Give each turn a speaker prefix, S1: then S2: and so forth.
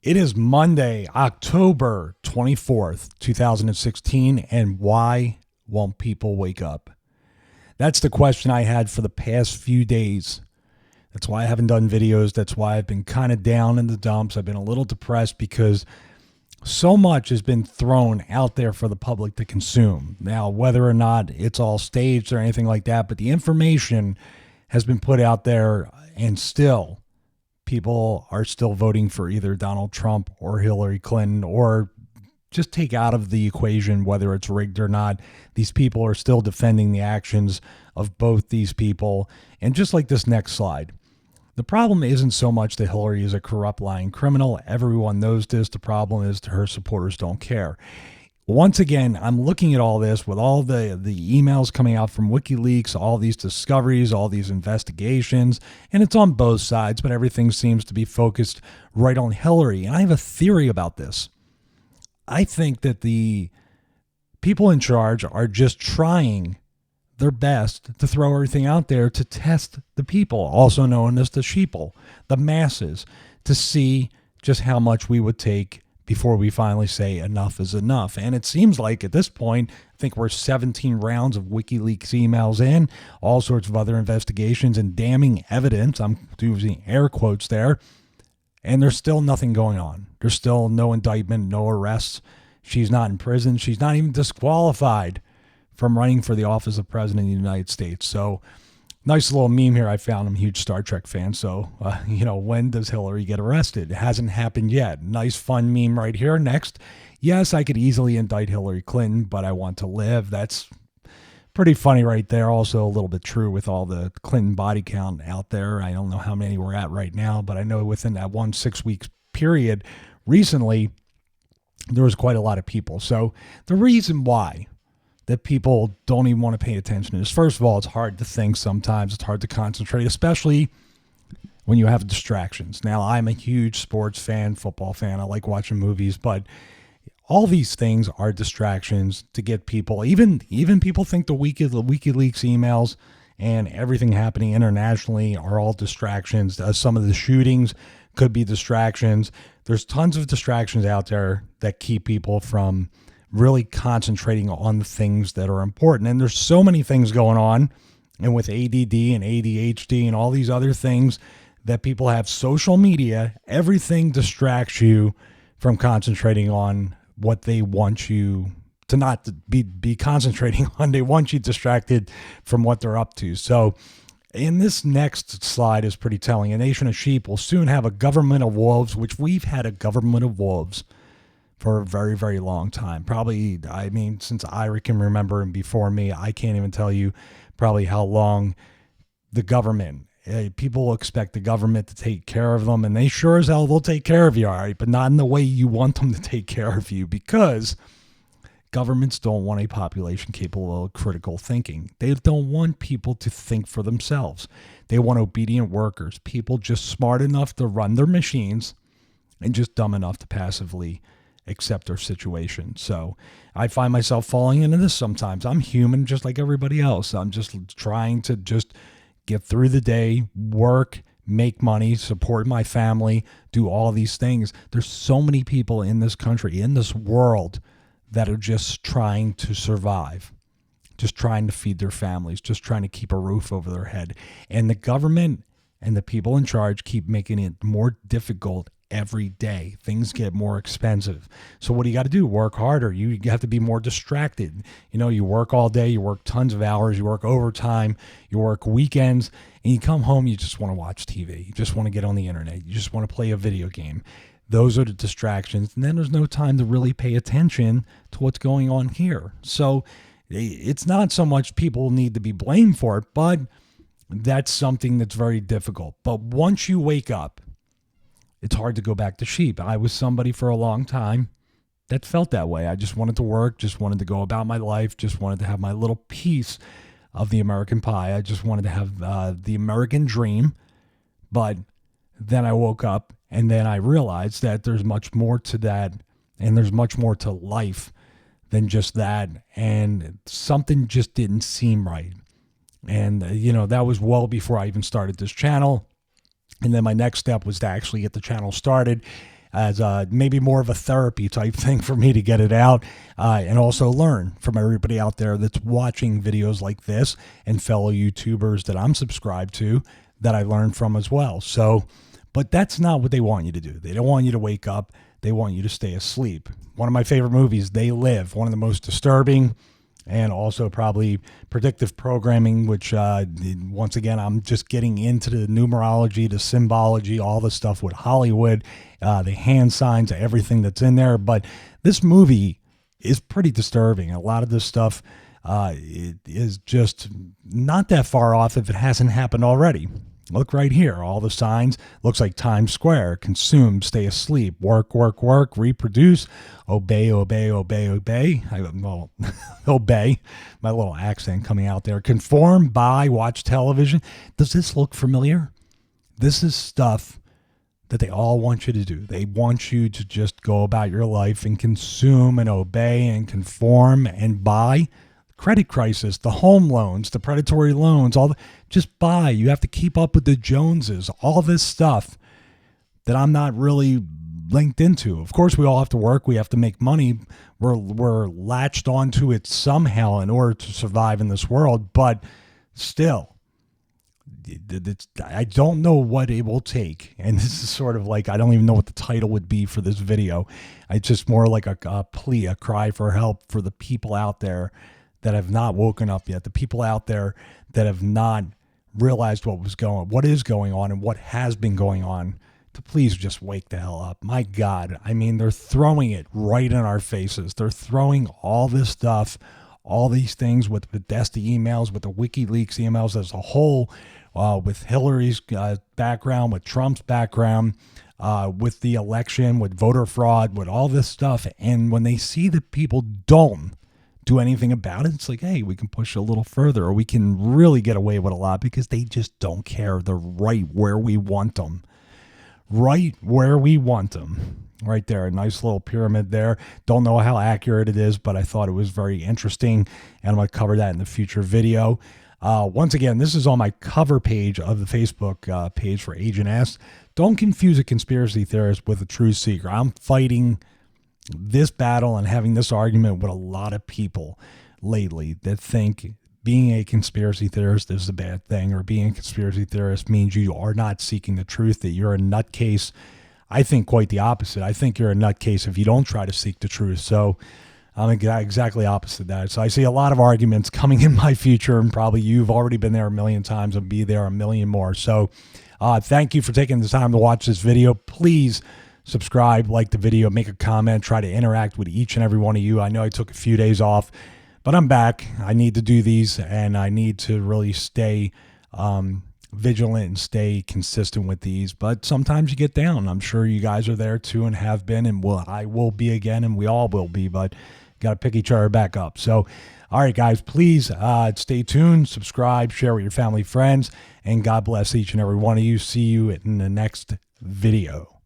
S1: It is Monday, October 24th, 2016, and why won't people wake up? That's the question I had for the past few days. That's why I haven't done videos. That's why I've been kind of down in the dumps. I've been a little depressed because so much has been thrown out there for the public to consume. Now, whether or not it's all staged or anything like that, but the information has been put out there, and still people are still voting for either Donald Trump or Hillary Clinton, or just take out of the equation whether it's rigged or not. These people are still defending the actions of both these people. And just like this next slide, the problem isn't so much that Hillary is a corrupt, lying criminal. Everyone knows this. The problem is that her supporters don't care. Once again, I'm looking at all this with all the emails coming out from WikiLeaks, all these discoveries, all these investigations, and it's on both sides, but everything seems to be focused right on Hillary. And I have a theory about this. I think that the people in charge are just trying their best to throw everything out there to test the people, also known as the sheeple, the masses, to see just how much we would take before we finally say enough is enough. And it seems like at this point, I think we're 17 rounds of WikiLeaks emails in, all sorts of other investigations and damning evidence. I'm using air quotes there. And there's still nothing going on. There's still no indictment, no arrests. She's not in prison. She's not even disqualified from running for the office of president of the United States. So nice little meme here I found. I'm a huge Star Trek fan. So, when does Hillary get arrested? It hasn't happened yet. Nice fun meme right here. Next. Yes, I could easily indict Hillary Clinton, but I want to live. That's pretty funny right there. Also a little bit true with all the Clinton body count out there. I don't know how many we're at right now, but I know within that 6 weeks period recently, there was quite a lot of people. So the reason why that people don't even want to pay attention is, first of all, it's hard to think sometimes. It's hard to concentrate, especially when you have distractions. Now, I'm a huge sports fan, football fan. I like watching movies, but all these things are distractions to get people. Even people think the WikiLeaks emails and everything happening internationally are all distractions. Some of the shootings could be distractions. There's tons of distractions out there that keep people from really concentrating on the things that are important. And there's so many things going on. And with ADD and ADHD and all these other things that people have, social media, everything distracts you from concentrating on what they want you to not be concentrating on. They want you distracted from what they're up to. So in this next slide is pretty telling. A nation of sheep will soon have a government of wolves, which we've had a government of wolves for a very, very long time. Probably, since I can remember and before me, I can't even tell you probably how long the government, people expect the government to take care of them, and they sure as hell will take care of you, all right, but not in the way you want them to take care of you, because governments don't want a population capable of critical thinking. They don't want people to think for themselves. They want obedient workers, people just smart enough to run their machines and just dumb enough to passively accept their situation. So I find myself falling into this sometimes. I'm human just like everybody else. I'm just trying to just get through the day, work, make money, support my family, do all these things. There's so many people in this country, in this world, that are just trying to survive, just trying to feed their families, just trying to keep a roof over their head. And the government and the people in charge keep making it more difficult every day. Things get more expensive. So what do you got to do? Work harder. You have to be more distracted. You work all day, you work tons of hours, you work overtime, you work weekends, and you come home, you just want to watch TV. You just want to get on the internet. You just want to play a video game. Those are the distractions. And then there's no time to really pay attention to what's going on here. So it's not so much people need to be blamed for it, but that's something that's very difficult. But once you wake up, it's hard to go back to sheep. I was somebody for a long time that felt that way. I just wanted to work, just wanted to go about my life, just wanted to have my little piece of the American pie. I just wanted to have the American dream. But then I woke up and then I realized that there's much more to that, and there's much more to life than just that. And something just didn't seem right. And, that was well before I even started this channel. And then my next step was to actually get the channel started. as maybe more of a therapy type thing for me to get it out, and also learn from everybody out there that's watching videos like this and fellow YouTubers that I'm subscribed to that I learn from as well. So, but that's not what they want you to do. They don't want you to wake up. They want you to stay asleep. One of my favorite movies, They Live, one of the most disturbing and also probably predictive programming, which once again, I'm just getting into the numerology, the symbology, all the stuff with Hollywood, the hand signs, everything that's in there. But this movie is pretty disturbing. A lot of this stuff it is just not that far off if it hasn't happened already. Look right here. All the signs. Looks like Times Square. Consume, stay asleep, work, work, work, reproduce, obey, obey, obey, obey. Obey. My little accent coming out there. Conform, buy, watch television. Does this look familiar? This is stuff that they all want you to do. They want you to just go about your life and consume and obey and conform and buy. Credit crisis, the home loans, the predatory loans, just buy. You have to keep up with the Joneses, all this stuff that I'm not really linked into. Of course, we all have to work. We have to make money. We're latched onto it somehow in order to survive in this world. But still, I don't know what it will take. And this is sort of like, I don't even know what the title would be for this video. It's just more like a plea, a cry for help for the people out there that have not woken up yet, the people out there that have not realized what is going on and what has been going on, to please just wake the hell up. My God, I mean, they're throwing it right in our faces. They're throwing all this stuff, all these things with the Podesta emails, with the WikiLeaks emails as a whole, with Hillary's background, with Trump's background, with the election, with voter fraud, with all this stuff. And when they see that people don't do anything about it, it's like, hey, we can push a little further, or we can really get away with a lot, because they just don't care. They're right where we want them. Right where we want them. Right there, a nice little pyramid there. Don't know how accurate it is, but I thought it was very interesting, and I'm going to cover that in the future video. Once again, this is on my cover page of the Facebook page for Agent S. Don't confuse a conspiracy theorist with a truth seeker. I'm fighting this battle and having this argument with a lot of people lately that think being a conspiracy theorist is a bad thing, or being a conspiracy theorist means you are not seeking the truth, that you're a nutcase. I think quite the opposite. I think you're a nutcase if you don't try to seek the truth. So I'm exactly opposite of that. So I see a lot of arguments coming in my future, and probably you've already been there a million times and be there a million more. So thank you for taking the time to watch this video. Please subscribe, like the video, make a comment, try to interact with each and every one of you. I know I took a few days off, but I'm back. I need to do these, and I need to really stay vigilant and stay consistent with these. But sometimes you get down. I'm sure you guys are there too, and have been, and I will be again, and we all will be, but got to pick each other back up. So, all right, guys, please stay tuned, subscribe, share with your family, friends, and God bless each and every one of you. See you in the next video.